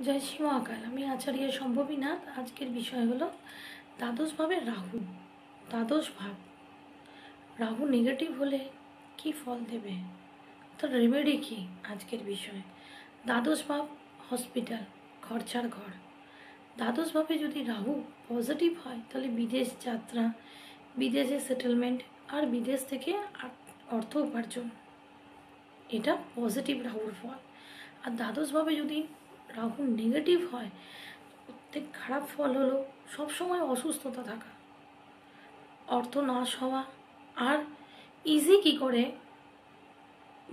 জয় শ্রী মহাকাল। আমি আচার্য সম্ভবীনাথ। আজকের বিষয় হলো দ্বাদশ ভাবে রাহু। দ্বাদশ ভাব রাহু নেগেটিভ হলে কি ফল দেবে, তার রেমেডি কি? আজকের বিষয় দ্বাদশ ভাব হসপিটাল, খরচার ঘর। দ্বাদশ ভাবে যদি রাহু পজিটিভ হয় তাহলে বিদেশ যাত্রা, বিদেশে সেটেলমেন্ট আর বিদেশ থেকে অর্থ উপার্জন, এটা পজিটিভ রাহুর ফল। আর দ্বাদশভাবে যদি রাহু নেগেটিভ হয়, প্রত্যেক খারাপ ফল হলো সবসময় অসুস্থতা থাকা, অর্থ নাশ হওয়া, আর ইজি কি করে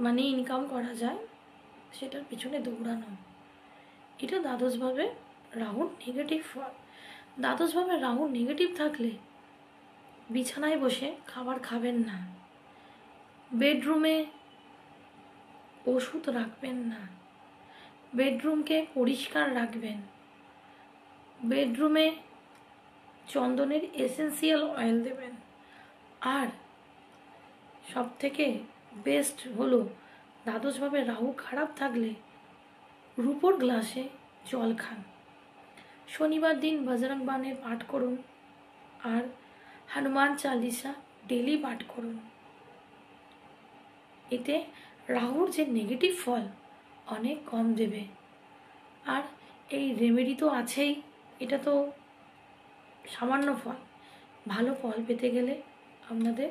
মানি ইনকাম করা যায় সেটার পিছনে দৌড়ানো। এটা দ্বাদশভাবে রাহুর নেগেটিভ ফল। দ্বাদশভাবে রাহু নেগেটিভ থাকলে বিছানায় বসে খাবার খাবেন না, বেডরুমে ওষুধ রাখবেন না, বেডরুমকে পরিষ্কার রাখবেন, বেডরুমে চন্দনের এসেন্সিয়াল অয়েল দেবেন। আর সবথেকে বেস্ট হলো দ্বাদশভাবে রাহু খারাপ থাকলে রূপোর গ্লাসে জল খান। শনিবার দিন বজরং বাণের পাঠ করুন আর হনুমান চালিসা ডেলি পাঠ করুন। এতে রাহুর যে নেগেটিভ ফল অনেক কম দেবে। আর এই রেমেডি তো আছেই, এটা তো সামান্য ফল। ভালো ফল পেতে গেলে আপনাদের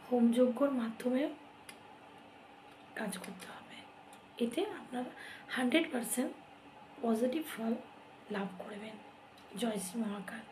হোমযজ্ঞর মাধ্যমে কাজ করতে হবে। এতে আপনারা 100% পজিটিভ ফল লাভ করবেন। জয় শ্রী মহাকাল।